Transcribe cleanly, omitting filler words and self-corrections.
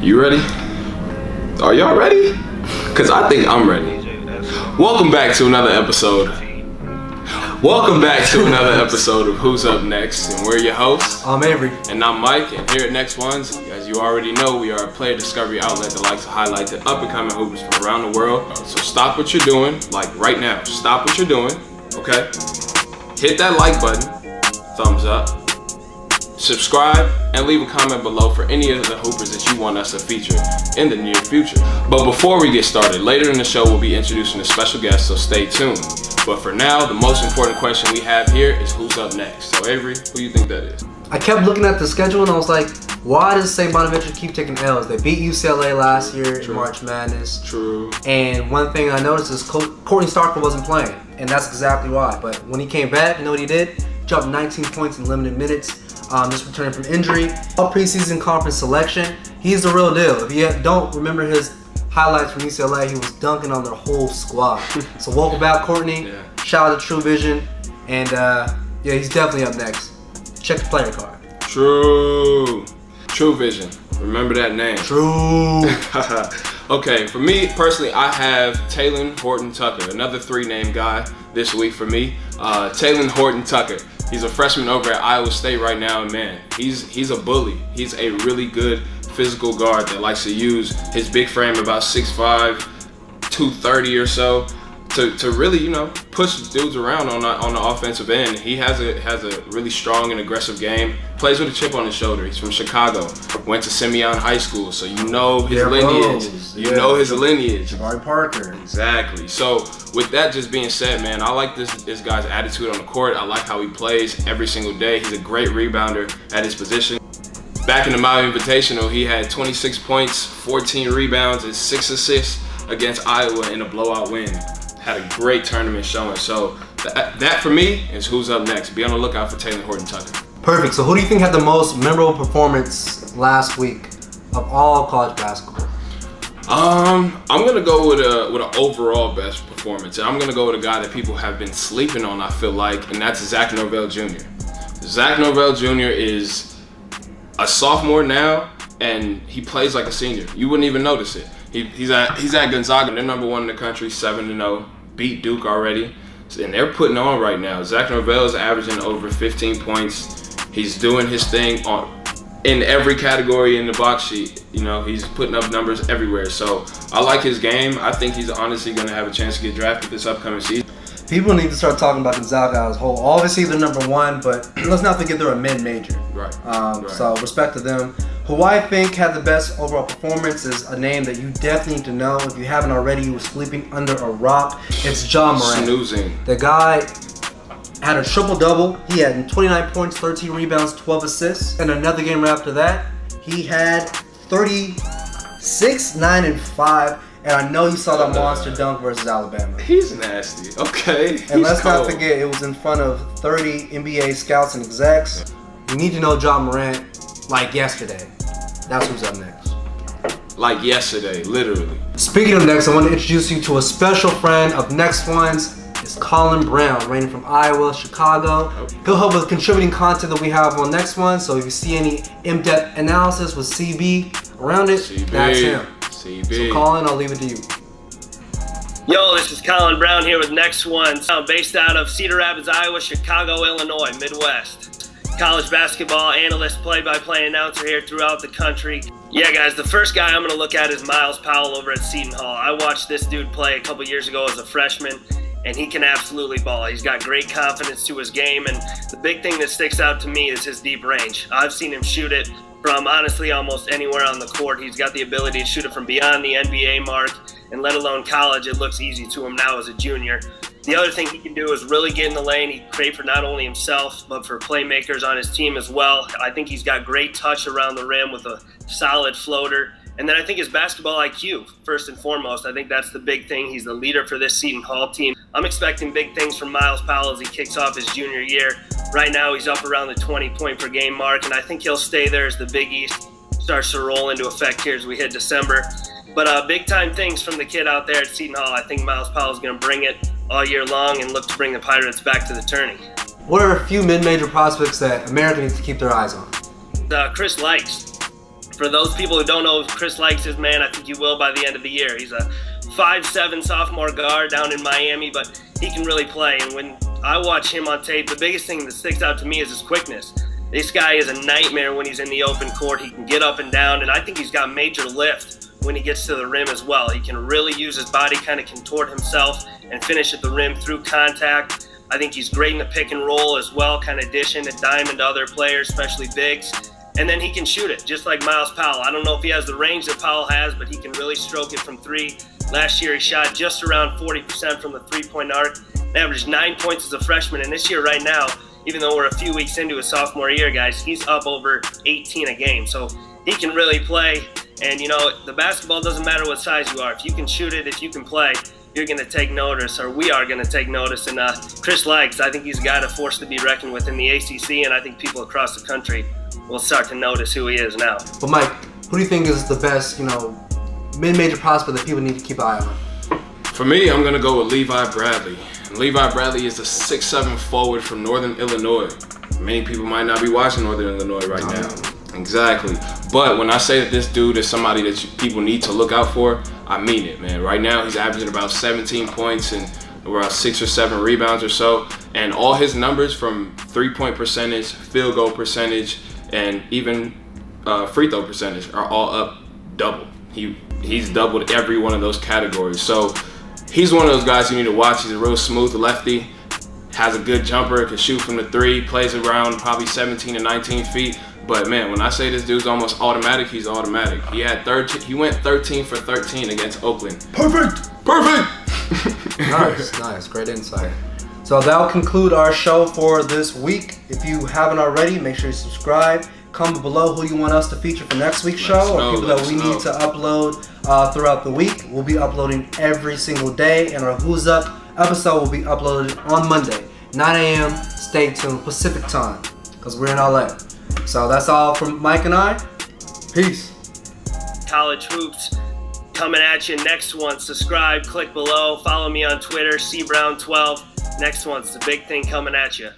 You ready? Are y'all ready? Because I think I'm ready. Welcome back to another episode. Of Who's Up Next, and we're your hosts. I'm Avery. And I'm Mike, and here at Next Ones, as you already know, we are a player discovery outlet that likes to highlight the up-and-coming hoopers from around the world. So stop what you're doing, like right now. Stop what you're doing, okay? Hit that like button, thumbs up, subscribe, and leave a comment below for any of the hoopers that you want us to feature in the near future. But before we get started, later in the show we'll be introducing a special guest, so stay tuned. But for now, the most important question we have here is who's up next. So Avery, who do you think that is? I kept looking at the schedule and I was like, why does St. Bonaventure keep taking L's? They beat UCLA last year in March Madness. True. And one thing I noticed is Courtney Stockard wasn't playing, and that's exactly why. But when he came back, you know what he did? Dropped 19 points in limited minutes. Just returning from injury. All preseason conference selection. He's the real deal. If you don't remember his highlights from UCLA, he was dunking on their whole squad. So welcome back, Courtney. Yeah. Shout out to True Vision. And he's definitely up next. Check the player card. True Vision. Remember that name. True. Okay, for me personally, I have Talen Horton Tucker, another three-name guy this week for me. Talen Horton Tucker. He's a freshman over at Iowa State right now, and man, he's a bully. He's a really good physical guard that likes to use his big frame, about 6'5", 230 or so, to really, push dudes around on the offensive end. He has a really strong and aggressive game. Plays with a chip on his shoulder. He's from Chicago. Went to Simeon High School, so you know his lineage. Jabari Parker. Exactly. So with that just being said, man, I like this guy's attitude on the court. I like how he plays every single day. He's a great rebounder at his position. Back in the Maui Invitational, he had 26 points, 14 rebounds, and 6 assists against Iowa in a blowout win. Had a great tournament showing. So that for me is who's up next. Be on the lookout for Talen Horton Tucker. Perfect. So who do you think had the most memorable performance last week of all college basketball? I'm gonna go with an overall best performance, and I'm gonna go with a guy that people have been sleeping on, I feel like, and that's Zach Norvell Jr. Zach Norvell Jr. is a sophomore now, and he plays like a senior. You wouldn't even notice it. He's at Gonzaga. They're number 1 in the country, 7-0, beat Duke already, and they're putting on right now. Zach Norvell is averaging over 15 points. He's doing his thing in every category in the box sheet. He's putting up numbers everywhere. So I like his game. I think he's honestly going to have a chance to get drafted this upcoming season. People need to start talking about Gonzaga as a whole. Obviously, they're number 1, but let's not forget they're a mid-major. Right. So respect to them. Who I think had the best overall performance is a name that you definitely need to know. If you haven't already, you were sleeping under a rock. It's Ja Morant. Snoozing. The guy had a triple-double. He had 29 points, 13 rebounds, 12 assists. And another game right after that, he had 36, 9, and 5. And I know you saw that monster dunk versus Alabama. He's nasty. Okay. And let's not forget, it was in front of 30 NBA scouts and execs. You need to know Ja Morant like yesterday. That's who's up next. Like yesterday, literally. Speaking of next, I want to introduce you to a special friend of Next Ones. It's Colin Braun, reigning from Iowa, Chicago. He'll help with contributing content that we have on Next One. So if you see any in-depth analysis with CB around it, that's him. So Colin, I'll leave it to you. Yo, this is Colin Braun here with Next One. I'm based out of Cedar Rapids, Iowa, Chicago, Illinois, Midwest. College basketball analyst, play-by-play announcer here throughout the country. Yeah, guys, the first guy I'm going to look at is Myles Powell over at Setan Hall. I watched this dude play a couple years ago as a freshman, and he can absolutely ball. He's got great confidence to his game, and the big thing that sticks out to me is his deep range. I've seen him shoot it from honestly almost anywhere on the court. He's got the ability to shoot it from beyond the NBA mark, and let alone college. It looks easy to him now as a junior. The other thing he can do is really get in the lane. He can create for not only himself, but for playmakers on his team as well. I think he's got great touch around the rim with a solid floater. And then I think his basketball IQ, first and foremost. I think that's the big thing. He's the leader for this Seton Hall team. I'm expecting big things from Myles Powell as he kicks off his junior year. Right now, he's up around the 20-point-per-game mark, and I think he'll stay there as the Big East starts to roll into effect here as we hit December. But big-time things from the kid out there at Seton Hall. I think Myles Powell is going to bring it all year long and look to bring the Pirates back to the tourney. What are a few mid-major prospects that America needs to keep their eyes on? Chris Lykes. For those people who don't know who Chris Lykes is, man, I think you will by the end of the year. He's a 5'7" sophomore guard down in Miami, but he can really play. And when I watch him on tape, the biggest thing that sticks out to me is his quickness. This guy is a nightmare when he's in the open court. He can get up and down, and I think he's got major lift when he gets to the rim as well. He can really use his body, kind of contort himself and finish at the rim through contact. I think he's great in the pick and roll as well, kind of dishing and diming to other players, especially bigs. And then he can shoot it, just like Myles Powell. I don't know if he has the range that Powell has, but he can really stroke it from three. Last year, he shot just around 40% from the three-point arc, and averaged 9 points as a freshman. And this year, right now, even though we're a few weeks into his sophomore year, guys, he's up over 18 a game. So he can really play. And, you know, the basketball doesn't matter what size you are. If you can shoot it, if you can play, you're going to take notice, or we are going to take notice. And Chris Lykes, I think he's a guy to force to be reckoned with in the ACC, and I think people across the country will start to notice who he is now. But Mike, who do you think is the best, mid-major prospect that people need to keep an eye on? For me, I'm going to go with Levi Bradley. And Levi Bradley is a 6'7" forward from Northern Illinois. Many people might not be watching Northern Illinois right now. Exactly. But when I say that this dude is somebody that people need to look out for, I mean it, man. Right now, he's averaging about 17 points and around 6 or 7 rebounds or so. And all his numbers from three-point percentage, field goal percentage, and even free throw percentage are all up double. He's doubled every one of those categories. So he's one of those guys you need to watch. He's a real smooth lefty, has a good jumper, can shoot from the three, plays around probably 17 to 19 feet. But man, when I say this dude's almost automatic, he's automatic. He went 13 for 13 against Oakland. Perfect. Nice, great insight. So that'll conclude our show for this week. If you haven't already, make sure you subscribe. Comment below who you want us to feature for next week's show, or people that we need to upload throughout the week. We'll be uploading every single day, and our Who's Up episode will be uploaded on Monday, 9 a.m. Stay tuned, Pacific time, because we're in LA. So that's all from Mike and I. Peace. College hoops coming at you. Next one, subscribe, click below, follow me on Twitter, cbrown12. Next one's the big thing coming at you.